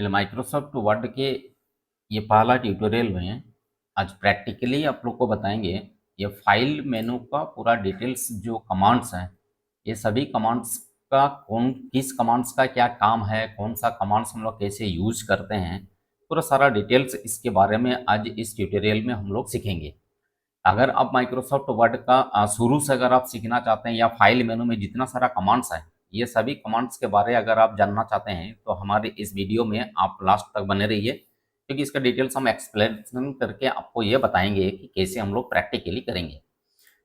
चलिए Microsoft word के ये पहला ट्यूटोरियल में आज प्रैक्टिकली आप लोग को बताएंगे ये फाइल मेनू का पूरा डिटेल्स जो कमांड्स हैं ये सभी कमांड्स का कौन किस कमांड्स का क्या काम है, कौन सा कमांड्स हम लोग कैसे यूज करते हैं, पूरा सारा डिटेल्स इसके बारे में आज इस ट्यूटोरियल में हम लोग सीखेंगे। अगर आप माइक्रोसॉफ्ट वर्ड का शुरू से अगर आप सीखना चाहते हैं या फाइल मेनू में जितना सारा कमांड्स है ये सभी कमांड्स के बारे अगर आप जानना चाहते हैं तो हमारे इस वीडियो में आप लास्ट तक बने रहिए, क्योंकि इसका डिटेल्स हम एक्सप्लेन करके आपको ये बताएंगे कि कैसे हम लोग प्रैक्टिकली करेंगे।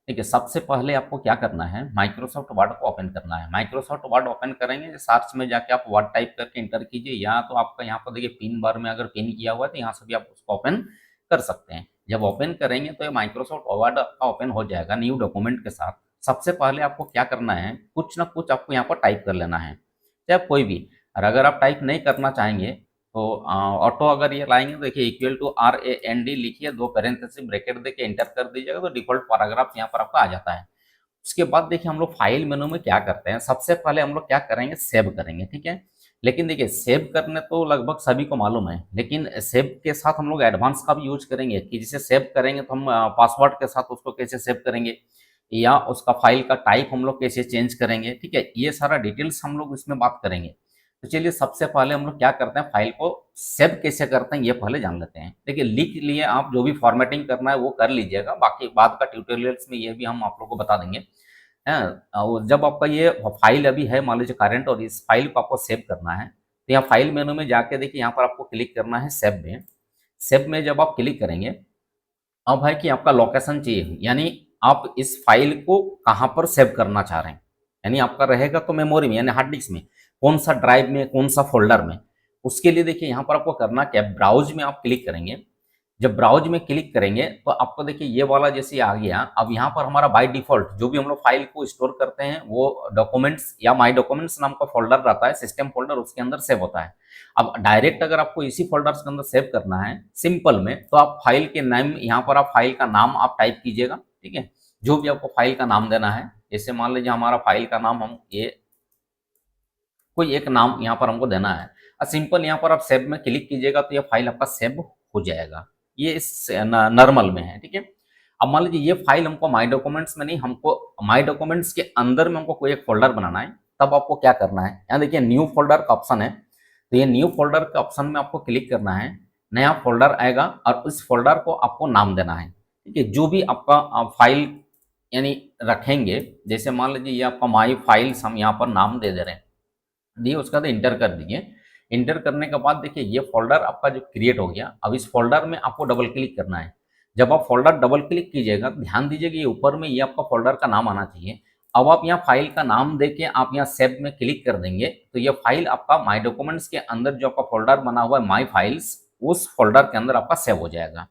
ठीक है, सबसे पहले आपको क्या करना है, माइक्रोसॉफ्ट वर्ड को ओपन करना है। माइक्रोसॉफ्ट वर्ड ओपन करेंगे, सर्च में जाके आप वर्ड टाइप करके इंटर कीजिए, या तो आपका यहाँ पर देखिए पिन बार में अगर पिन किया हुआ है तो यहाँ से भी आप उसको ओपन कर सकते हैं। जब ओपन करेंगे तो ये माइक्रोसॉफ्ट वर्ड आपका ओपन हो जाएगा न्यू डॉक्यूमेंट के साथ। सबसे पहले आपको क्या करना है, कुछ ना कुछ आपको यहाँ पर टाइप कर लेना है, चाहे कोई भी। और अगर आप टाइप नहीं करना चाहेंगे तो ऑटो अगर ये लाएंगे तो देखिए इक्वल टू RAND लिखिए, दो पैरेंथेसिस ब्रैकेट देके एंटर कर दीजिएगा तो डिफॉल्ट पैराग्राफ यहाँ पर आपका आ जाता है। उसके बाद देखिए हम लोग फाइल मेनू में क्या करते हैं, सबसे पहले हम लोग क्या करेंगे, सेव करेंगे। ठीक है, लेकिन देखिए सेव करने तो लगभग सभी को मालूम है, लेकिन सेव के साथ हम लोग एडवांस का भी यूज करेंगे कि जिसे सेव करेंगे तो हम पासवर्ड के साथ उसको कैसे सेव करेंगे, या उसका फाइल का टाइप हम लोग कैसे चेंज करेंगे। ठीक है, ये सारा डिटेल्स हम लोग इसमें बात करेंगे। तो चलिए सबसे पहले हम लोग क्या करते हैं, फाइल को सेव कैसे करते हैं ये पहले जान लेते हैं। देखिए लिख लिए, आप जो भी फॉर्मेटिंग करना है वो कर लीजिएगा, बाकी बाद का ट्यूटोरियल्स में ये भी हम आप लोग को बता देंगे। और जब आपका ये फाइल अभी है मान लीजिए करंट, और इस फाइल को आपको सेव करना है तो यहाँ फाइल मेनू में जाके देखिए यहाँ पर आपको क्लिक करना है सेव में। सेव में जब आप क्लिक करेंगे, अब है कि आपका लोकेशन चाहिए, यानी आप इस फाइल को कहाँ पर सेव करना चाह रहे हैं। यानी आपका रहेगा तो मेमोरी में यानी हार्ड डिस्क में, कौन सा ड्राइव में, कौन सा फोल्डर में। उसके लिए देखिए यहाँ पर आपको करना क्या, ब्राउज में आप क्लिक करेंगे। जब ब्राउज में क्लिक करेंगे तो आपको देखिए ये वाला जैसे आ गया। अब यहाँ पर हमारा बाय डिफॉल्ट जो भी हम लोग फाइल को स्टोर करते हैं वो डॉक्यूमेंट्स या माय डॉक्यूमेंट्स नाम का फोल्डर रहता है, सिस्टम फोल्डर, उसके अंदर सेव होता है। अब डायरेक्ट अगर आपको इसी फोल्डर्स के अंदर सेव करना है सिंपल में, तो आप फाइल के नाम, यहाँ पर आप फाइल का नाम आप टाइप कीजिएगा। ठीक है, जो भी आपको फाइल का नाम देना है, जैसे मान लीजिए हमारा फाइल का नाम हम ये कोई एक नाम यहाँ पर हमको देना है, और सिंपल यहाँ पर आप सेव में क्लिक कीजिएगा तो ये फाइल आपका सेव हो जाएगा। ये इस नॉर्मल में है। ठीक है, अब मान लीजिए ये फाइल हमको माय डॉक्यूमेंट्स में नहीं, हमको माय डॉक्यूमेंट्स के अंदर में हमको कोई एक फोल्डर बनाना है। तब आपको क्या करना है, यहाँ देखिए न्यू फोल्डर का ऑप्शन है, तो ये न्यू फोल्डर के ऑप्शन में आपको क्लिक करना है। नया फोल्डर आएगा और उस फोल्डर को आपको नाम देना है। ठीक है, जो भी आपका फाइल यानी रखेंगे, जैसे मान लीजिए ये आपका माई फाइल्स हम यहाँ पर नाम दे रहे हैं, दिए उसका तो इंटर कर दीजिए। इंटर करने के बाद देखिए ये फोल्डर आपका जो क्रिएट हो गया। अब इस फोल्डर में आपको डबल क्लिक करना है। जब आप फोल्डर डबल क्लिक कीजिएगा तो ध्यान दीजिएगा ये ऊपर में ये आपका फोल्डर का नाम आना चाहिए। अब आप यहाँ फाइल का नाम देके आप यहाँ सेव में क्लिक कर देंगे तो ये फाइल आपका माई डॉक्यूमेंट्स के अंदर जो आपका फोल्डर बना हुआ है माई फाइल्स, उस फोल्डर के अंदर आपका सेव हो जाएगा।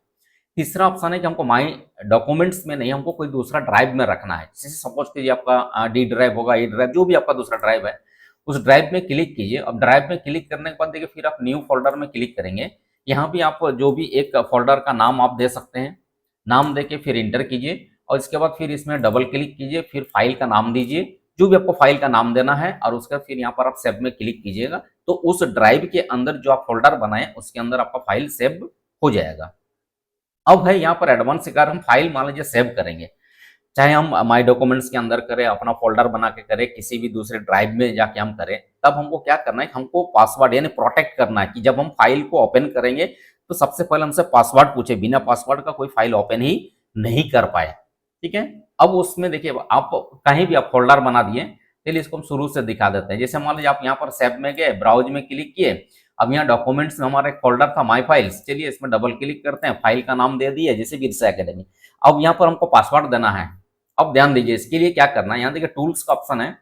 तीसरा ऑप्शन है कि हमको माई डॉक्यूमेंट्स में नहीं, हमको कोई दूसरा ड्राइव में रखना है। जैसे सपोज कीजिए आपका डी ड्राइव होगा, ई ड्राइव, जो भी आपका दूसरा ड्राइव है उस ड्राइव में क्लिक कीजिए। अब ड्राइव में क्लिक करने के बाद देखिए फिर आप न्यू फोल्डर में क्लिक करेंगे। यहाँ भी आप जो भी एक फोल्डर का नाम आप दे सकते हैं, नाम देके फिर इंटर कीजिए, और इसके बाद फिर इसमें डबल क्लिक कीजिए, फिर फाइल का नाम दीजिए, जो भी आपको फाइल का नाम देना है, और उसका फिर यहाँ पर आप सेव में क्लिक कीजिएगा तो उस ड्राइव के अंदर जो आप फोल्डर बनाए उसके अंदर आपका फाइल सेव हो जाएगा। अब है यहाँ पर एडवांस अगर हम फाइल मान लीजिए सेव करेंगे, चाहे हम माय डॉक्यूमेंट्स के अंदर करें, अपना फोल्डर बना के करें, किसी भी दूसरे ड्राइव में जाके हम करें, तब हमको क्या करना है, हमको पासवर्ड यानी प्रोटेक्ट करना है कि जब हम फाइल को ओपन करेंगे तो सबसे पहले हमसे पासवर्ड पूछे, बिना पासवर्ड का कोई फाइल ओपन ही नहीं कर पाए। ठीक है, अब उसमें देखिए आप कहीं भी आप फोल्डर बना दिए। चलिए इसको हम शुरू से दिखा देते हैं। जैसे मान लीजिए आप यहाँ पर सेव में गए, ब्राउज में क्लिक किए, अब यहाँ डॉक्यूमेंट्स में हमारा एक फोल्डर था माई फाइल्स, चलिए इसमें डबल क्लिक करते हैं, फाइल का नाम दे दिए जैसे बिरसा एकेडमी। अब यहाँ पर हमको पासवर्ड देना है। अब ध्यान दीजिए इसके लिए क्या करना है, यहाँ देखिए टूल्स का ऑप्शन है,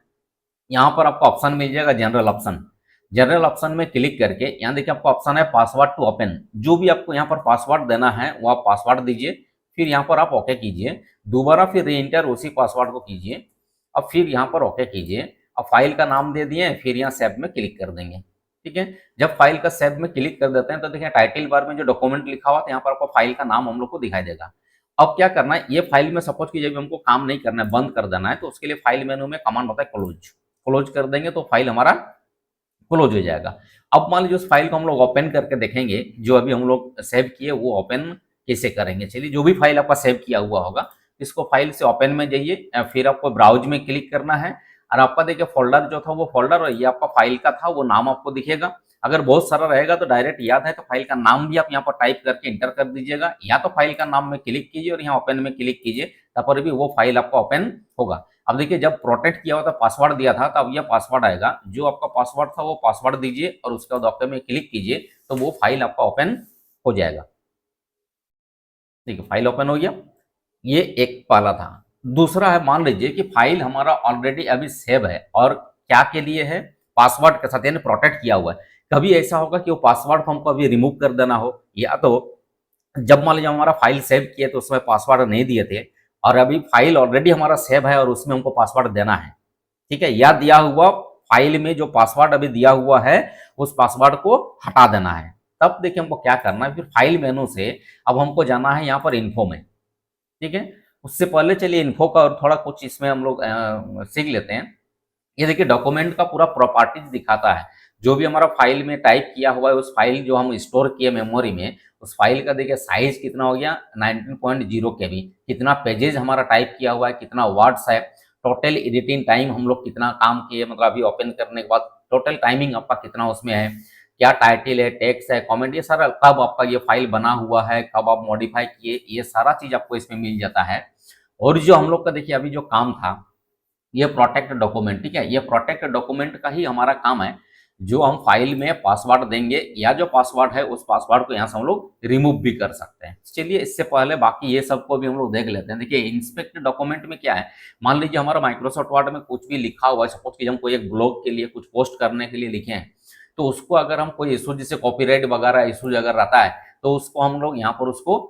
यहाँ पर आपको ऑप्शन मिल जाएगा जनरल ऑप्शन। जनरल ऑप्शन में क्लिक करके यहाँ देखिए आपको ऑप्शन है पासवर्ड टू ओपन। जो भी आपको यहाँ पर पासवर्ड देना है वो आप पासवर्ड दीजिए, फिर यहाँ पर आप ओके कीजिए, दोबारा फिर री एंटर उसी पासवर्ड को कीजिए, अब फिर यहाँ पर ओके कीजिए। अब फाइल का नाम दे दिए, फिर यहाँ सेव में क्लिक कर देंगे। ठीक है, जब फाइल का सेव में क्लिक कर देते हैं तो देखिए टाइटल बार में जो डॉक्यूमेंट लिखा हुआ था यहाँ पर आपको फाइल का नाम हम लोग को दिखाई देगा। अब क्या करना है, ये फाइल में सपोज कीजिए जब हमको काम नहीं करना है, बंद कर देना है, तो उसके लिए फाइल मेनू में कमांड होता है क्लोज। क्लोज कर देंगे तो फाइल हमारा क्लोज हो जाएगा। अब मान लीजिए उस फाइल को हम लोग ओपन करके देखेंगे, जो अभी हम लोग सेव किए वो ओपन कैसे करेंगे। चलिए, जो भी फाइल आपका सेव किया हुआ होगा, इसको फाइल से ओपन में जाइए, फिर आपको ब्राउज में क्लिक करना है और आपका देखिए फोल्डर जो था वो फोल्डर, और ये आपका फाइल का था वो नाम आपको दिखेगा। अगर बहुत सारा रहेगा तो डायरेक्ट याद है तो फाइल का नाम भी आप यहाँ पर टाइप करके इंटर कर दीजिएगा, या तो फाइल का नाम में क्लिक कीजिए और यहाँ ओपन में क्लिक कीजिए, तब पर भी वो फाइल आपका ओपन होगा। अब देखिए, जब प्रोटेक्ट किया हुआ था, पासवर्ड दिया था, तब यह पासवर्ड आएगा। जो आपका पासवर्ड था वो पासवर्ड दीजिए और उसके बाद ओके में क्लिक कीजिए, तो वो फाइल आपका ओपन हो जाएगा। देखिए, फाइल ओपन हो गया। ये एक वाला था। दूसरा है, मान लीजिए कि फाइल हमारा ऑलरेडी अभी सेव है और क्या के लिए है, पासवर्ड के साथ, यानी प्रोटेक्ट किया हुआ है। कभी ऐसा होगा कि वो पासवर्ड को हमको अभी रिमूव कर देना हो, या तो जब मान लीजिए हमारा फाइल सेव किया तो उसमें पासवर्ड नहीं दिए थे और अभी फाइल ऑलरेडी हमारा सेव है और उसमें हमको पासवर्ड देना है, ठीक है, या दिया हुआ फाइल में जो पासवर्ड अभी दिया हुआ है उस पासवर्ड को हटा देना है। तब देखिए हमको क्या करना है, फिर फाइल मेनू से अब हमको जाना है यहाँ पर इन्फो में, ठीक है। उससे पहले चलिए इन्फो का और थोड़ा कुछ इसमें हम लोग सीख लेते हैं। ये देखिए, डॉक्यूमेंट का पूरा प्रॉपर्टीज दिखाता है। जो भी हमारा फाइल में टाइप किया हुआ है, उस फाइल जो हम स्टोर किए मेमोरी में, उस फाइल का देखिए साइज कितना हो गया, 19.0 केबी। कितना पेजेज हमारा टाइप किया हुआ है, कितना वर्ड्स है, टोटल एडिटिंग टाइम हम लोग कितना काम किए, मतलब अभी ओपन करने के बाद टोटल टाइमिंग आपका कितना उसमें है, क्या टाइटल है, टेक्स्ट है, कमेंट, ये सारा कब आपका ये फाइल बना हुआ है, कब आप मॉडिफाई किए, ये सारा चीज आपको इसमें मिल जाता है। और जो हम लोग का देखिए अभी जो काम था, ये प्रोटेक्ट डॉक्यूमेंट, ठीक है, ये प्रोटेक्ट डॉक्यूमेंट का ही हमारा काम है। जो हम फाइल में पासवर्ड देंगे या जो पासवर्ड है उस पासवर्ड को यहाँ से हम लोग रिमूव भी कर सकते हैं। चलिए, इससे पहले बाकी ये सबको भी हम लोग देख लेते हैं। देखिए, इंस्पेक्ट डॉक्यूमेंट में क्या है, मान लीजिए हमारा माइक्रोसॉफ्ट वर्ड में कुछ भी लिखा हुआ है, सपोज कि हम कोई एक ब्लॉग के लिए कुछ पोस्ट करने के लिए लिखे हैं, तो उसको अगर हम कोई इशू, जैसे कॉपीराइट वगैरह इशूज अगर रहता है, तो उसको हम लोग यहाँ पर उसको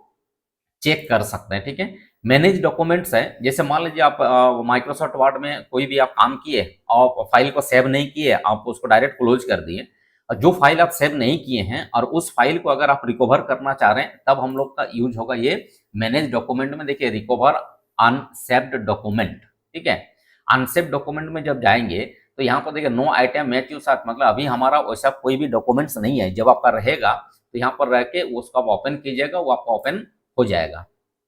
चेक कर सकते हैं, ठीक है। मैनेज डॉक्यूमेंट्स है, जैसे मान लीजिए आप माइक्रोसॉफ्ट वर्ड में कोई भी आप काम किए और फाइल को सेव नहीं किए, आप उसको डायरेक्ट क्लोज कर दिए, और जो फाइल आप सेव नहीं किए हैं और उस फाइल को अगर आप रिकवर करना चाह रहे हैं, तब हम लोग का यूज होगा ये मैनेज डॉक्यूमेंट में। देखिए, रिकवर अनसेव्ड डॉक्यूमेंट, ठीक है। अनसेव्ड डॉक्यूमेंट में जब जाएंगे तो यहाँ पर देखिए नो आइटम मैच यू साथ, मतलब अभी हमारा वैसा कोई भी डॉक्यूमेंट्स नहीं है। जब आपका रहेगा तो यहाँ पर रह के उसको आप ओपन कीजिएगा, वो आपका ओपन हो जाएगा,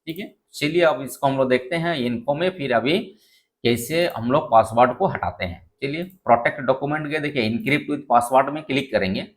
ठीक है। चलिए, अब इसको हम लोग देखते हैं इन्फो में, फिर अभी कैसे हम लोग पासवर्ड को हटाते हैं। चलिए, प्रोटेक्ट डॉक्यूमेंट के देखिए इनक्रिप्ट विद पासवर्ड में क्लिक करेंगे।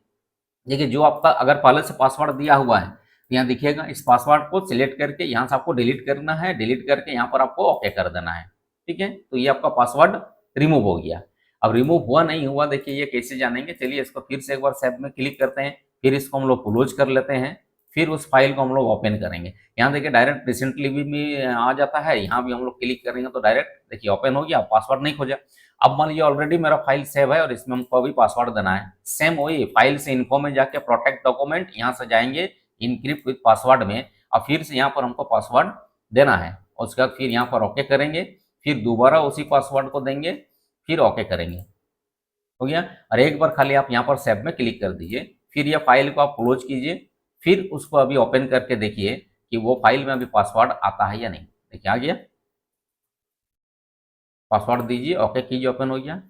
देखिए, जो आपका अगर पहले से पासवर्ड दिया हुआ है, तो यहाँ दिखिएगा, इस पासवर्ड को सिलेक्ट करके यहाँ से आपको डिलीट करना है, डिलीट करके यहाँ पर आपको ओके कर देना है, ठीक है। तो ये आपका पासवर्ड रिमूव हो गया। अब रिमूव हुआ नहीं हुआ, देखिए ये कैसे जानेंगे। चलिए, इसको फिर से एक बार सेव में क्लिक करते हैं, फिर इसको हम लोग क्लोज कर लेते हैं, फिर उस फाइल को हम लोग ओपन करेंगे। यहाँ देखिए डायरेक्ट रिसेंटली भी आ जाता है, यहाँ भी हम लोग क्लिक करेंगे तो डायरेक्ट देखिए ओपन हो गया, पासवर्ड नहीं खोजा। अब मान लीजिए ऑलरेडी मेरा फाइल सेव है और इसमें हमको अभी पासवर्ड देना है। सेम वही फाइल से इन्फो में जाके प्रोटेक्ट डॉक्यूमेंट, यहाँ से जाएंगे इनक्रिप्ट विद पासवर्ड में, और फिर से यहाँ पर हमको पासवर्ड देना है। उसके बाद फिर यहाँ पर ओके करेंगे, फिर दोबारा उसी पासवर्ड को देंगे, फिर ओके करेंगे, हो गया। और एक बार खाली आप यहाँ पर सेव में क्लिक कर दीजिए, फिर ये फाइल को आप क्लोज कीजिए, फिर उसको अभी ओपन करके देखिए कि वो फाइल में अभी पासवर्ड आता है या नहीं। देखिए, आ गया, पासवर्ड दीजिए, ओके कीजिए, ओपन हो गया।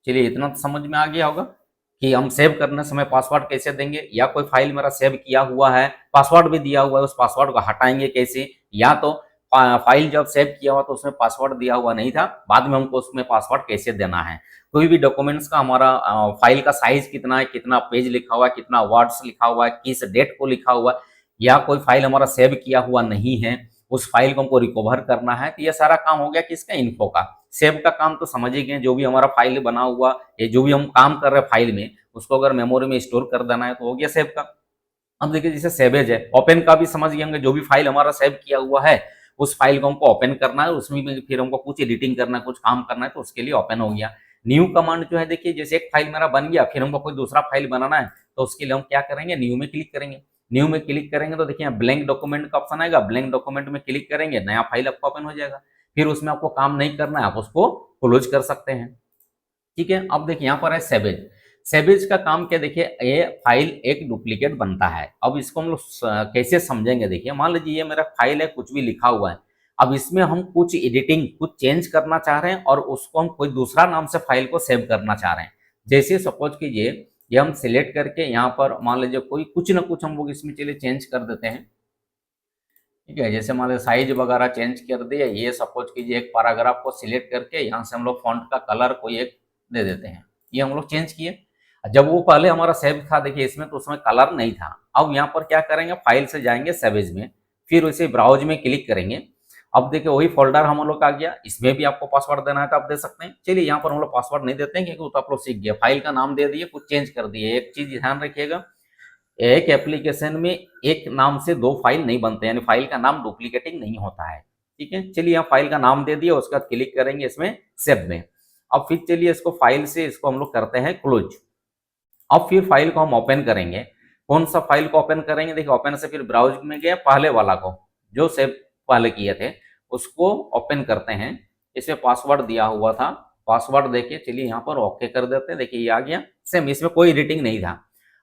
चलिए, इतना तो समझ में आ गया होगा कि हम सेव करने समय पासवर्ड कैसे देंगे, या कोई फाइल मेरा सेव किया हुआ है, पासवर्ड भी दिया हुआ है, उस पासवर्ड को हटाएंगे कैसे, या तो फाइल जब सेव किया हुआ तो उसमें पासवर्ड दिया हुआ नहीं था, बाद में हमको उसमें पासवर्ड कैसे देना है। कोई भी डॉक्यूमेंट्स का हमारा फाइल का साइज कितना है, कितना पेज लिखा हुआ है, कितना वर्ड्स लिखा हुआ है, किस डेट को लिखा हुआ है, या कोई फाइल हमारा सेव किया हुआ नहीं है, उस फाइल को हमको रिकवर करना है, तो ये सारा काम हो गया किसका, इन्फो का। सेव का काम तो समझ ही गए, जो भी हमारा फाइल बना हुआ, ये जो भी हम काम कर रहे हैं फाइल में, उसको अगर मेमोरी में स्टोर कर देना है तो हो गया सेव का। अब देखिए, जैसे सेवेज है, ओपन का भी समझ गए होंगे, जो भी फाइल हमारा सेव किया हुआ है उस फाइल को हमको ओपन करना है, उसमें भी फिर हमको कुछ एडिटिंग करना है, कुछ काम करना है, तो उसके लिए ओपन हो गया। न्यू कमांड जो है, देखिए जैसे एक फाइल मेरा बन गया, फिर हमको कोई दूसरा फाइल बनाना है, तो उसके लिए हम क्या करेंगे, न्यू में क्लिक करेंगे। न्यू में क्लिक करेंगे तो देखिए ब्लैंक डॉक्यूमेंट का ऑप्शन आएगा, ब्लैंक डॉक्यूमेंट में क्लिक करेंगे, नया फाइल आपका ओपन हो जाएगा। फिर उसमें आपको काम नहीं करना है, आप उसको क्लोज कर सकते हैं, ठीक है। अब देखिए यहाँ पर है सेवेज। सेवेज का काम क्या, देखिए ये फाइल एक डुप्लीकेट बनता है। अब इसको हम लोग कैसे समझेंगे, देखिए मान लीजिए ये मेरा फाइल है, कुछ भी लिखा हुआ है, अब इसमें हम कुछ एडिटिंग, कुछ चेंज करना चाह रहे हैं और उसको हम कोई दूसरा नाम से फाइल को सेव करना चाह रहे हैं। जैसे सपोज कीजिए ये हम सिलेक्ट करके यहाँ पर मान लीजिए कोई कुछ ना कुछ हम लोग इसमें चलिए चेंज कर देते हैं। ठीक है, जैसे मान लीजिए साइज वगैरह चेंज कर दिया, ये सपोज कीजिए एक पैराग्राफ को सिलेक्ट करके यहाँ से हम लोग फॉन्ट का कलर कोई एक दे देते हैं, ये हम लोग चेंज किए। जब वो पहले हमारा सेव था देखिए इसमें, तो उसमें कलर नहीं था। अब यहाँ पर क्या करेंगे, फाइल से जाएंगे सेवेज में, फिर उसे ब्राउज में क्लिक करेंगे। अब देखिए वही फोल्डर हम लोग आ गया, इसमें भी आपको पासवर्ड देना है तो आप दे सकते हैं। चलिए यहाँ पर हम लोग पासवर्ड नहीं देते हैं क्योंकि तो आप लोग सीख गए, फाइल का नाम दे दिए, कुछ चेंज कर दिए। एक चीज ध्यान रखिएगा, एक एप्लीकेशन में एक नाम से दो फाइल नहीं बनते, यानी फाइल का नाम डुप्लीकेटिंग नहीं होता है। ठीक है, चलिए यहाँ फाइल का नाम दे दिया, उसके बाद क्लिक करेंगे इसमें सेव में। अब फिर चलिए इसको फाइल से इसको हम लोग करते हैं क्लोज। अब फिर फाइल को हम ओपन करेंगे। कौन सा फाइल को ओपन करेंगे, देखिए ओपन से फिर ब्राउज में गए, पहले वाला को जो सेव पहले किए थे उसको ओपन करते हैं। इसमें पासवर्ड दिया हुआ था, पासवर्ड देके चलिए यहाँ पर ओके कर देते हैं। देखिए ये आ गया सेम, इसमें कोई एडिटिंग नहीं था।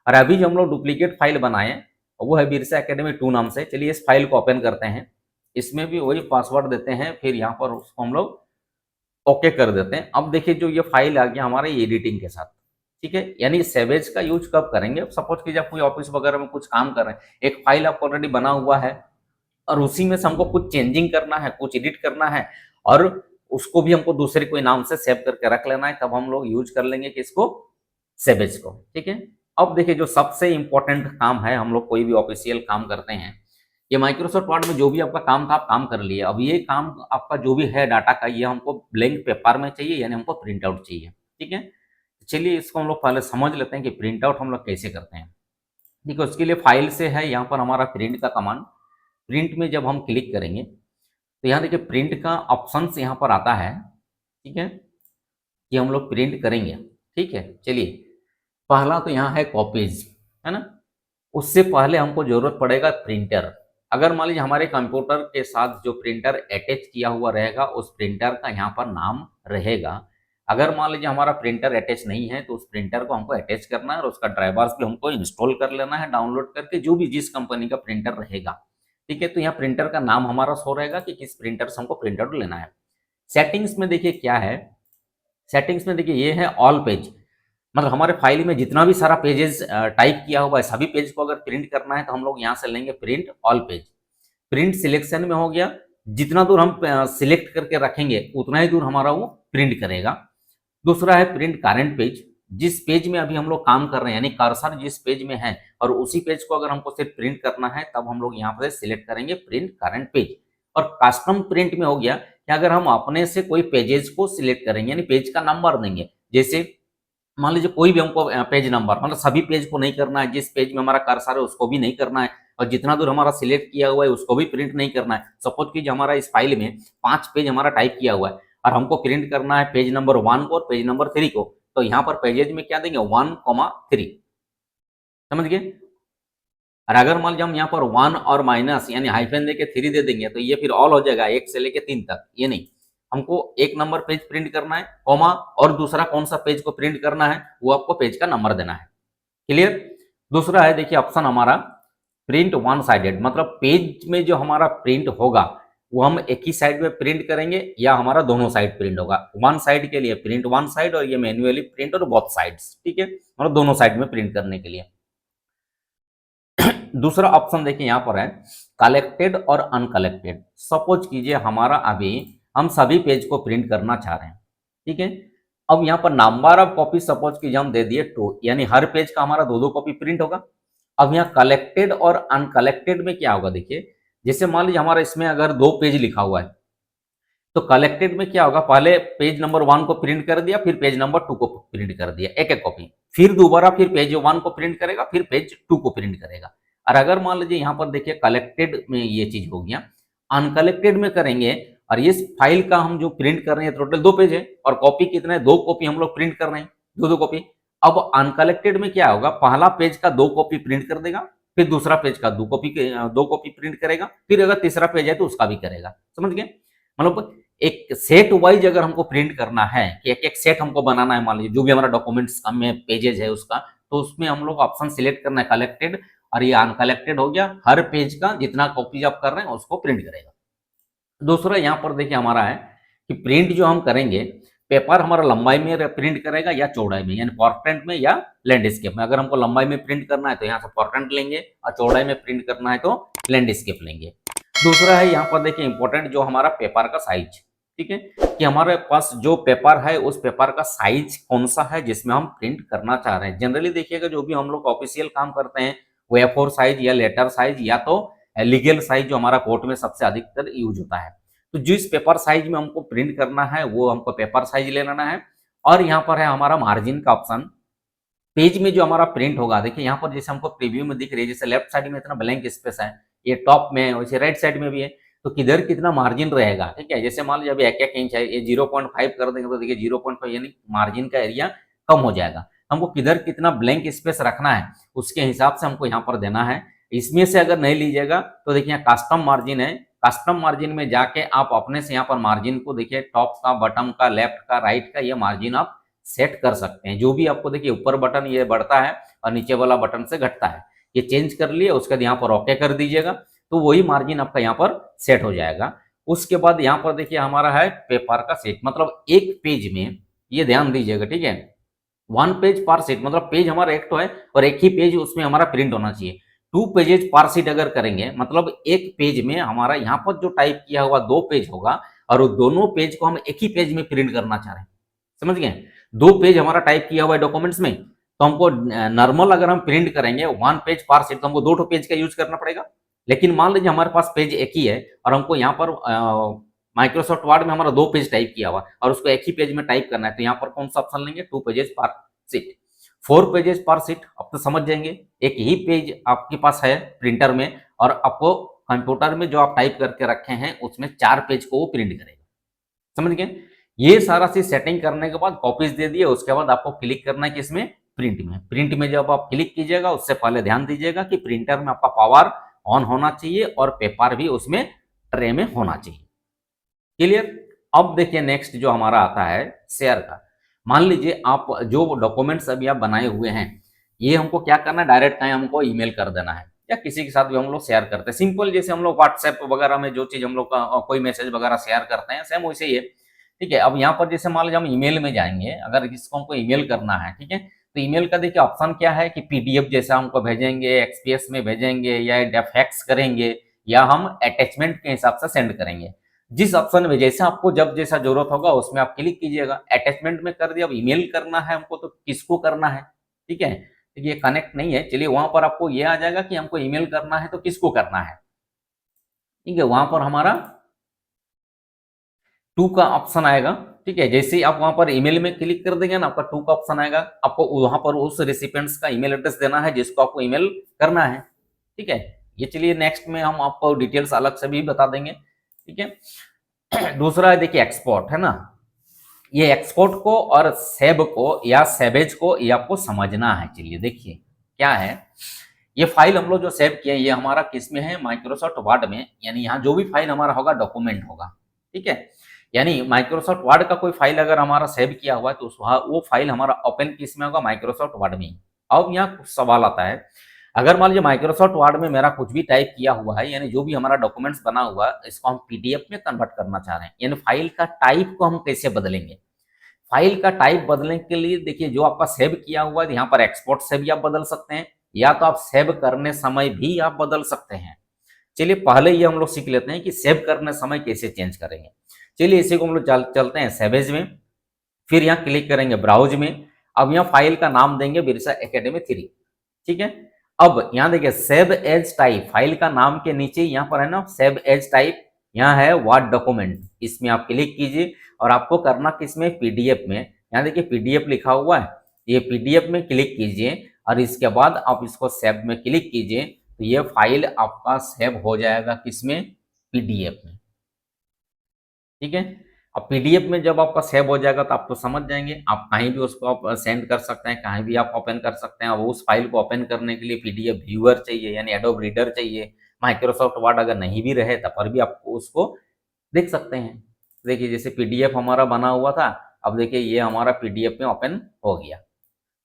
और अभी जो हम लोग डुप्लीकेट फाइल बनाए वो है बिरसा एकेडमी 2 नाम से। चलिए इस फाइल को ओपन करते हैं, इसमें भी वही पासवर्ड देते हैं, फिर यहाँ पर उसको हम लोग ओके कर देते हैं। अब देखिए जो ये फाइल आ गया हमारे एडिटिंग के साथ। ठीक है, यानी सेवेज का यूज कब करेंगे, सपोज कीजिए आप कोई ऑफिस वगैरह में कुछ काम कर रहे हैं, एक फाइल आपको ऑलरेडी बना हुआ है और उसी में से हमको कुछ चेंजिंग करना है, कुछ एडिट करना है, और उसको भी हमको दूसरे कोई नाम से सेव करके रख लेना है, तब हम लोग यूज कर लेंगे किसको, सेवेज को। ठीक है, अब देखिए जो सबसे इंपॉर्टेंट काम है, हम लोग कोई भी ऑफिशियल काम करते हैं, ये माइक्रोसॉफ्ट वर्ड में जो भी आपका काम था आप काम कर लिए। अब ये काम आपका जो भी है डाटा का, ये हमको ब्लैंक पेपर में चाहिए, यानी हमको प्रिंट आउट चाहिए। ठीक है, चलिए इसको हम लोग पहले समझ लेते हैं कि प्रिंट आउट हम लोग कैसे करते हैं। ठीक है, उसके लिए फाइल से है यहाँ पर हमारा प्रिंट का कमांड। प्रिंट में जब हम क्लिक करेंगे तो यहाँ देखिए प्रिंट का ऑप्शन यहाँ पर आता है। ठीक है, ये हम लोग प्रिंट करेंगे। ठीक है, चलिए पहला तो यहाँ है कॉपीज, है ना। उससे पहले हमको जरूरत पड़ेगा प्रिंटर। अगर मान लीजिए हमारे कंप्यूटर के साथ जो प्रिंटर अटैच किया हुआ रहेगा उस प्रिंटर का यहाँ पर नाम रहेगा। अगर मान लीजिए हमारा प्रिंटर अटैच नहीं है तो उस प्रिंटर को हमको अटैच करना है और उसका ड्राइवर्स भी हमको इंस्टॉल कर लेना है डाउनलोड करके, जो भी जिस कंपनी का प्रिंटर रहेगा। ठीक है, तो यहाँ प्रिंटर का नाम हमारा शो रहेगा कि किस प्रिंटर से हमको प्रिंट आउट लेना है। सेटिंग्स में देखिए क्या है, सेटिंग्स में देखिए ये है ऑल पेज, मतलब हमारे फाइल में जितना भी सारा पेजेस टाइप किया हुआ है सभी पेज को अगर प्रिंट करना है तो हम लोग यहाँ से लेंगे print all page. Print selection में हो गया, जितना दूर हम सिलेक्ट करके रखेंगे उतना ही दूर हमारा वो प्रिंट करेगा। दूसरा है प्रिंट करंट पेज, जिस पेज में अभी हम लोग काम कर रहे हैं, यानी कर्सर जिस पेज में है और उसी पेज को अगर हमको सिर्फ प्रिंट करना है तब हम लोग यहाँ पर सिलेक्ट करेंगे प्रिंट करंट पेज। और कस्टम प्रिंट में हो गया कि अगर हम अपने से कोई पेजेस को सिलेक्ट करेंगे, यानी पेज का नंबर देंगे, जैसे मान लीजिए कोई भी हमको पेज नंबर, मतलब सभी पेज को नहीं करना है, जिस पेज में हमारा कर्सर है उसको भी नहीं करना है, और जितना दूर हमारा सिलेक्ट किया हुआ है उसको भी प्रिंट नहीं करना है। सपोज कीजिए हमारा इस फाइल में 5 पेज हमारा टाइप किया हुआ है और हमको प्रिंट करना है पेज नंबर 1 को और पेज नंबर 3 को, तो यहाँ पर पेजेज में क्या देंगे 1,3, समझ गए। और अगर मान लीजिए हम यहाँ पर 1 और माइनस यानी हाइफन देके 3 दे देंगे तो ये फिर ऑल हो जाएगा 1 से लेके 3 तक। ये नहीं, हमको एक नंबर पेज प्रिंट करना है, कॉमा, और दूसरा कौन सा पेज को प्रिंट करना है वो आपको पेज का नंबर देना है। क्लियर। दूसरा है देखिए ऑप्शन हमारा प्रिंट वन साइडेड, मतलब पेज में जो हमारा प्रिंट होगा वो हम एक ही साइड में प्रिंट करेंगे या हमारा दोनों साइड प्रिंट होगा। वन साइड के लिए प्रिंट वन साइड और ये मैन्युअली प्रिंट और बोथ साइड्स। ठीक है, मतलब दोनों साइड में प्रिंट करने के लिए। दूसरा ऑप्शन देखिए यहाँ पर है कलेक्टेड और अनकलेक्टेड। सपोज कीजिए हमारा अभी हम सभी पेज को प्रिंट करना चाह रहे हैं। ठीक है, अब यहाँ पर नंबर ऑफ कॉपी सपोज कीजिए हम दे दिए 2, यानी हर पेज का हमारा 2-2 कॉपी प्रिंट होगा। अब यहाँ कलेक्टेड और अनकलेक्टेड में क्या होगा, देखिए जैसे मान लीजिए हमारा इसमें अगर 2 पेज लिखा हुआ है तो कलेक्टेड में क्या होगा, पहले पेज नंबर 1 को प्रिंट कर दिया, फिर पेज नंबर 2 को प्रिंट कर दिया, एक एक कॉपी, फिर दोबारा फिर पेज 1 को प्रिंट करेगा, फिर पेज 2 को प्रिंट करेगा। और अगर मान लीजिए यहाँ पर देखिए कलेक्टेड में ये चीज हो गया, अनकलेक्टेड में करेंगे और इस फाइल का हम जो प्रिंट कर रहे हैं टोटल 2 पेज है और कॉपी कितने, 2 कॉपी हम लोग प्रिंट कर रहे हैं, 2-2 कॉपी। अब अनकलेक्टेड में क्या होगा, पहला पेज का 2 कॉपी प्रिंट कर देगा, फिर दूसरा पेज का 2 कॉपी प्रिंट करेगा, फिर अगर तीसरा पेज है तो उसका भी करेगा। समझ गए, मतलब एक सेट वाइज अगर हमको प्रिंट करना है कि एक एक सेट हमको बनाना है, मान लीजिए जो भी हमारा डॉक्यूमेंट्स में पेजेज है उसका, तो उसमें हम लोग ऑप्शन सिलेक्ट करना है कलेक्टेड, और ये अनकलेक्टेड हो गया, हर पेज का जितना कॉपी आप कर रहे हैं उसको प्रिंट करेगा। दूसरा यहाँ पर देखिए हमारा है कि प्रिंट जो हम करेंगे पेपर हमारा लंबाई में प्रिंट करेगा या चौड़ाई में, यानी पोर्ट्रेट में या लैंडस्केप में। अगर हमको लंबाई में प्रिंट करना है तो यहाँ से पोर्ट्रेट लेंगे, और चौड़ाई में प्रिंट करना है तो लैंडस्केप लेंगे। दूसरा है यहाँ पर देखिए इंपॉर्टेंट, जो हमारा पेपर का साइज, ठीक है, कि हमारे पास जो पेपर है उस पेपर का साइज कौन सा है जिसमें हम प्रिंट करना चाह रहे हैं। जनरली देखिएगा जो भी हम लोग ऑफिशियल काम करते हैं वो A4 साइज या लेटर साइज या तो लीगल साइज जो हमारा कोर्ट में सबसे अधिकतर यूज होता है। तो जिस पेपर साइज में हमको प्रिंट करना है वो हमको पेपर साइज ले लेना है। और यहाँ पर है हमारा मार्जिन का ऑप्शन। पेज में जो हमारा प्रिंट होगा, देखिए यहाँ पर जैसे हमको प्रीव्यू में दिख रही है, जैसे लेफ्ट साइड में इतना ब्लैंक स्पेस है, ये टॉप में है, वैसे राइट साइड में भी है, तो किधर कितना मार्जिन रहेगा, ठीक है। जैसे मान लीजिए अभी 1-1 इंच है, ये 0.5 कर देंगे तो देखिए 0.5 यानी मार्जिन का एरिया कम हो जाएगा। हमको किधर कितना ब्लैंक स्पेस रखना है उसके हिसाब से हमको यहाँ पर देना है। इसमें से अगर नहीं लीजिएगा तो देखिए यहाँ कस्टम मार्जिन है, कस्टम मार्जिन में जाके आप अपने से यहाँ पर मार्जिन को देखिए टॉप का, बटन का, लेफ्ट का, राइट का, ये मार्जिन आप सेट कर सकते हैं। जो भी आपको देखिए ऊपर बटन ये बढ़ता है और नीचे वाला बटन से घटता है, ये चेंज कर लिए, उसके बाद यहाँ पर ओके कर दीजिएगा तो वही मार्जिन आपका यहाँ पर सेट हो जाएगा। उसके बाद यहाँ पर देखिए हमारा है पेपर का सेट, मतलब एक पेज में, ये ध्यान दीजिएगा, ठीक है, 1 पेज पर सीट, मतलब पेज हमारा एक तो है और एक ही पेज उसमें हमारा प्रिंट होना चाहिए। 2 पेजेज पर सीट अगर करेंगे मतलब एक पेज में हमारा यहाँ पर जो टाइप किया हुआ 2 पेज होगा और वो दोनों पेज को हम एक ही पेज में प्रिंट करना चाह रहे हैं, समझ गए। 2 पेज हमारा टाइप किया हुआ है डॉक्यूमेंट्स में, तो हमको नॉर्मल अगर हम प्रिंट करेंगे 1 पेज पर सीट तो हमको 2 पेज का यूज करना पड़ेगा। लेकिन मान लीजिए हमारे पास पेज एक ही है और हमको यहाँ पर माइक्रोसॉफ्ट वर्ड में हमारा 2 पेज टाइप किया हुआ और उसको एक ही पेज में टाइप करना है, तो यहाँ पर कौन सा ऑप्शन लेंगे, 2 पेजेस पर सीट। 4 पेजेस पर सीट आप तो समझ जाएंगे, एक ही पेज आपके पास है प्रिंटर में और आपको कंप्यूटर में जो आप टाइप करके रखे हैं उसमें 4 पेज को वो प्रिंट करेगा, समझ गए। ये सारा चीज सेटिंग करने के बाद कॉपीज दे दिए, उसके बाद आपको क्लिक करना है किसमें, प्रिंट में। प्रिंट में जब आप क्लिक कीजिएगा उससे पहले ध्यान दीजिएगा कि प्रिंटर में आपका पावर ऑन होना चाहिए और पेपर भी उसमें ट्रे में होना चाहिए। क्लियर। अब देखिए नेक्स्ट जो हमारा आता है शेयर का। मान लीजिए आप जो डॉक्यूमेंट्स अभी आप बनाए हुए हैं ये हमको क्या करना है, डायरेक्ट कहीं हमको ईमेल कर देना है या किसी के साथ भी हम लोग शेयर करते हैं। सिंपल जैसे हम लोग व्हाट्सएप वगैरह में जो चीज हम लोग का कोई मैसेज वगैरह शेयर करते हैं सेम वैसे ही है, ठीक है। अब यहाँ पर जैसे मान लीजिए हम ईमेल में जाएंगे, अगर किसको हमको ईमेल करना है, ठीक है, तो ईमेल का देखिए ऑप्शन क्या है कि पीडीएफ जैसा हमको भेजेंगे, एक्सपीएस में भेजेंगे या फैक्स करेंगे या हम अटैचमेंट के हिसाब से सेंड करेंगे। जिस ऑप्शन में जैसे आपको जब जैसा जरूरत होगा उसमें आप क्लिक कीजिएगा। अटैचमेंट में कर दिया, अब ईमेल करना है हमको तो किसको करना है, ठीक है, तो ये कनेक्ट नहीं है, चलिए वहां पर आपको ये आ जाएगा कि हमको ईमेल करना है तो किसको करना है, ठीक है। वहां पर हमारा 2 का ऑप्शन आएगा, ठीक है। जैसे ही आप वहां पर ईमेल में क्लिक कर देंगे ना आपका 2 का ऑप्शन आएगा, आपको वहां पर उस रेसिपिएंट्स का ईमेल एड्रेस देना है जिसको आपको ईमेल करना है, ठीक है। ये चलिए नेक्स्ट में हम आपको डिटेल्स अलग से भी बता देंगे, ठीक है। दूसरा है देखिए एक्सपोर्ट, है ना, ये एक्सपोर्ट को और सेव को या सेवेज को ये आपको समझना है। चलिए देखिए क्या है, ये फाइल हम लोग जो सेव किए ये हमारा किस में है, माइक्रोसॉफ्ट वर्ड में, यानी यहाँ जो भी फाइल हमारा होगा डॉक्यूमेंट होगा, ठीक है। यानी माइक्रोसॉफ्ट वर्ड का कोई फाइल अगर हमारा सेव किया हुआ है तो वो फाइल हमारा ओपन किस में होगा, माइक्रोसॉफ्ट वर्ड में। अब यहाँ कुछ सवाल आता है, अगर मान लीजिए माइक्रोसॉफ्ट वर्ड में मेरा कुछ भी टाइप किया हुआ है, यानी जो भी हमारा डॉक्यूमेंट्स बना हुआ है इसको हम पीडीएफ में कन्वर्ट करना चाह रहे हैं, यानी फाइल का टाइप को हम कैसे बदलेंगे। फाइल का टाइप बदलने के लिए देखिए जो आपका सेव किया हुआ है यहाँ पर एक्सपोर्ट से भी आप बदल सकते हैं या तो आप सेव करने समय भी आप बदल सकते हैं। चलिए पहले ये हम लोग सीख लेते हैं कि सेव करने समय कैसे चेंज करेंगे। चलिए इसी को हम लोग चलते हैं सेवेज में, फिर यहाँ क्लिक करेंगे ब्राउज में। अब यहाँ फाइल का नाम देंगे बिरसा एकेडमी 3, ठीक है। अब यहाँ देखिए सेव एज टाइप, फाइल का नाम के नीचे यहाँ पर है ना सेव एज टाइप, यहाँ है वर्ड डॉक्यूमेंट, इसमें आप क्लिक कीजिए और आपको करना किसमें, पीडीएफ में। यहाँ देखिए पीडीएफ लिखा हुआ है, ये पीडीएफ में क्लिक कीजिए और इसके बाद आप इसको सेव में क्लिक कीजिए तो ये फाइल आपका सेव हो जाएगा किसमें, पीडीएफ में, ठीक है। अब पीडीएफ में जब आपका सेव हो जाएगा तो आप तो समझ जाएंगे, आप कहीं भी उसको आप सेंड कर सकते हैं, कहीं भी आप ओपन कर सकते हैं। और उस फाइल को ओपन करने के लिए पीडीएफ व्यूअर चाहिए, यानी एडोब रीडर चाहिए। माइक्रोसॉफ्ट वर्ड अगर नहीं भी रहे तब पर भी आपको उसको देख सकते हैं। देखिए जैसे पीडीएफ हमारा बना हुआ था, अब देखिए ये हमारा पीडीएफ में ओपन हो गया,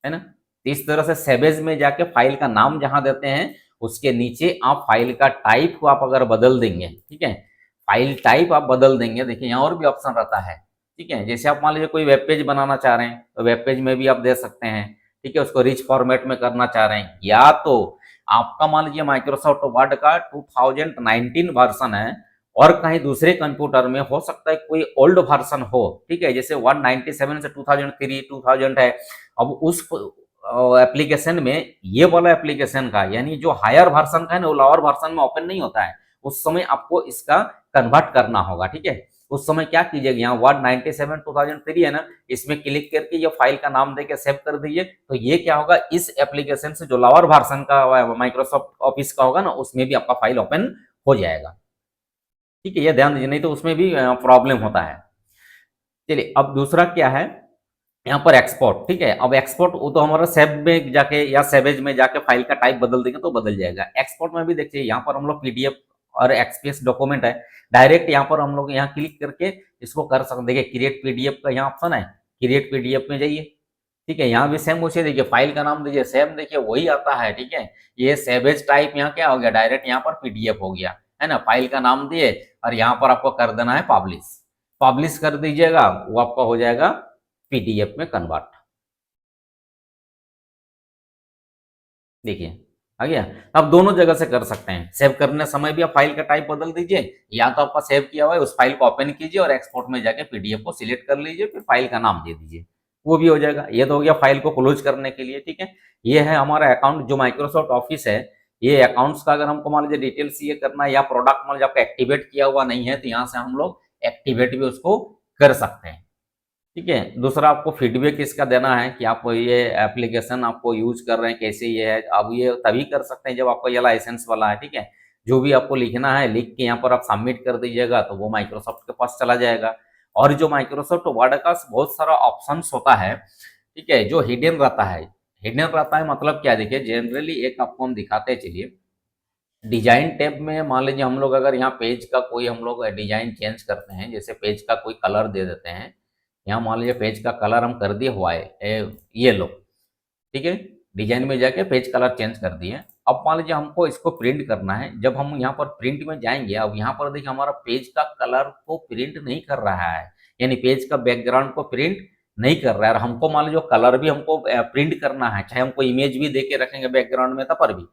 है ना। तो इस तरह से सेवेज में जाके फाइल का नाम जहां देते हैं उसके नीचे आप फाइल का टाइप को आप अगर बदल देंगे, ठीक है, फाइल टाइप आप बदल देंगे, देखिए यहाँ और भी ऑप्शन रहता है, ठीक है। जैसे आप मान लीजिए कोई वेब पेज बनाना चाह रहे हैं, तो वेब पेज में भी आप दे सकते हैं, ठीक है। उसको रिच फॉर्मेट में करना चाह रहे हैं, या तो आपका मान लीजिए माइक्रोसॉफ्ट वर्ड का 2019 वर्जन है और कहीं दूसरे कंप्यूटर में हो सकता है कोई ओल्ड वर्जन हो, ठीक है। जैसे 197 से 2003 2000 है। अब उस एप्लीकेशन में ये वाला एप्लीकेशन का यानी जो हायर वर्जन का है ना, वो लोअर वर्जन में ओपन नहीं होता है। उस समय आपको इसका कन्वर्ट करना होगा, ठीक है। उस समय क्या कीजिएगा, यहाँ 197 2003 है ना, इसमें क्लिक करके ये फाइल का नाम देके सेव कर दीजिए। तो ये क्या होगा, इस एप्लीकेशन से जो लोअर वर्जन का माइक्रोसॉफ्ट ऑफिस का होगा ना, उसमें भी आपका फाइल ओपन हो जाएगा, ठीक है। ये ध्यान दीजिए, नहीं तो उसमें भी प्रॉब्लम होता है। चलिए, अब दूसरा क्या है, यहाँ पर एक्सपोर्ट, ठीक है। अब एक्सपोर्ट वो तो हमारा सेव में जाके या सेवेज में जाके फाइल का टाइप बदल देंगे तो बदल जाएगा। एक्सपोर्ट में भी देखिए, यहाँ पर हम लोग पीडीएफ और एक्सपीएस डॉक्यूमेंट है, डायरेक्ट यहाँ पर हम लोग यहाँ क्लिक करके इसको कर सकते। देखिए क्रिएट पीडीएफ का यहाँ ऑप्शन है, क्रिएट पीडीएफ में जाइए, ठीक है। यहाँ भी सेम उसे देखिए, फाइल का नाम दीजिए, सेम देखिए वही आता है, ठीक है। ये सेवेज टाइप यहाँ क्या हो गया, डायरेक्ट यहाँ पर पीडीएफ हो गया, है ना। फाइल का नाम दिए और यहाँ पर आपको कर देना है पब्लिश, पब्लिश कर दीजिएगा, वो आपका हो जाएगा पीडीएफ में कन्वर्ट। देखिए आ गया। अब दोनों जगह से कर सकते हैं, सेव करने समय भी आप फाइल का टाइप बदल दीजिए, या तो आपका सेव किया हुआ है उस फाइल को ओपन कीजिए और एक्सपोर्ट में जाके पीडीएफ को सिलेक्ट कर लीजिए, फिर फाइल का नाम दे दीजिए, वो भी हो जाएगा। ये तो हो गया फाइल को क्लोज करने के लिए, ठीक है। ये है हमारा अकाउंट जो माइक्रोसॉफ्ट ऑफिस है। ये अकाउंट्स का अगर हमको मान लीजिए डिटेल्स ये करना है, या प्रोडक्ट मान लीजिए आपका एक्टिवेट किया हुआ नहीं है, तो यहाँ से हम लोग एक्टिवेट भी उसको कर सकते हैं, ठीक है। दूसरा आपको फीडबैक इसका देना है कि आप ये एप्लीकेशन आपको यूज कर रहे हैं कैसे ये है। अब ये तभी कर सकते हैं जब आपका ये लाइसेंस वाला है, ठीक है। जो भी आपको लिखना है लिख के यहाँ पर आप सबमिट कर दीजिएगा, तो वो माइक्रोसॉफ्ट के पास चला जाएगा। और जो माइक्रोसॉफ्ट वर्ड का बहुत सारा ऑप्शंस होता है, ठीक है, जो हिडन रहता है। हिडन रहता है मतलब क्या, देखिए जनरली एक आपको हम दिखाते हैं, चलिए। डिजाइन टैब में मान लीजिए हम लोग अगर यहाँ पेज का कोई हम लोग डिजाइन चेंज करते हैं, जैसे पेज का कोई कलर दे देते हैं, यहाँ मान लीजिए पेज का कलर हम कर दिए येलो, ठीक है। डिजाइन में जाके पेज कलर चेंज कर दिए। अब मान लीजिए हमको इसको प्रिंट करना है, जब हम यहाँ पर प्रिंट में जाएंगे, अब यहाँ पर देखिए हमारा पेज का कलर को प्रिंट नहीं कर रहा है, यानी पेज का बैकग्राउंड को प्रिंट नहीं कर रहा है। और हमको मान लीजिए कलर भी हमको प्रिंट करना है, चाहे हमको इमेज भी दे के रखेंगे बैकग्राउंड में, तब पर भी,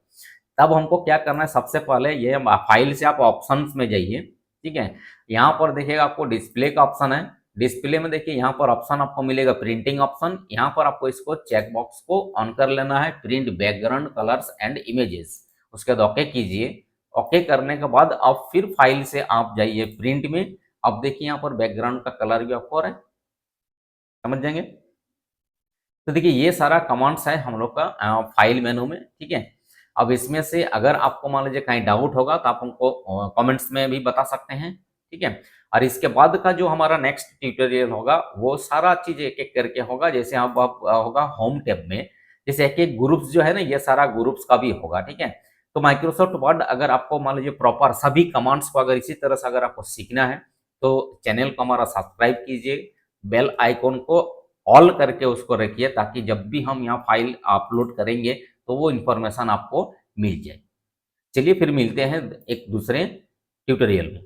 तब हमको क्या करना है, सबसे पहले ये फाइल से आप ऑप्शंस में जाइए, ठीक है। यहाँ पर देखिएगा आपको डिस्प्ले का ऑप्शन है। डिस्प्ले में देखिए यहाँ पर ऑप्शन आपको मिलेगा प्रिंटिंग ऑप्शन। यहाँ पर आपको इसको चेक बॉक्स को ऑन कर लेना है, print background colours and images, उसके बाद ओके कीजिए। ओके करने के बाद अब फिर फाइल से आप जाइए प्रिंट में। अब देखिए यहाँ पर बैकग्राउंड का कलर भी आपको हो रहा है, समझ जाएंगे। तो देखिए ये सारा कमांड्स है हम लोग का फाइल मेनू में, ठीक है। अब इसमें से अगर आपको मान लीजिए कहीं डाउट होगा तो आप हमको कमेंट्स में भी बता सकते हैं, ठीक है। और इसके बाद का जो हमारा नेक्स्ट ट्यूटोरियल होगा वो सारा चीज एक एक करके होगा। जैसे अब होगा होम टैब में, जैसे एक एक ग्रुप्स जो है ना, ये सारा ग्रुप्स का भी होगा, ठीक है। तो माइक्रोसॉफ्ट वर्ड अगर आपको मान लीजिए प्रॉपर सभी कमांड्स को अगर इसी तरह से अगर आपको सीखना है, तो चैनल को हमारा सब्सक्राइब कीजिए, बेल आइकॉन को ऑल करके उसको रखिए, ताकि जब भी हम यहाँ फाइल अपलोड करेंगे तो वो इन्फॉर्मेशन आपको मिल जाए। चलिए फिर मिलते हैं एक दूसरे ट्यूटोरियल में।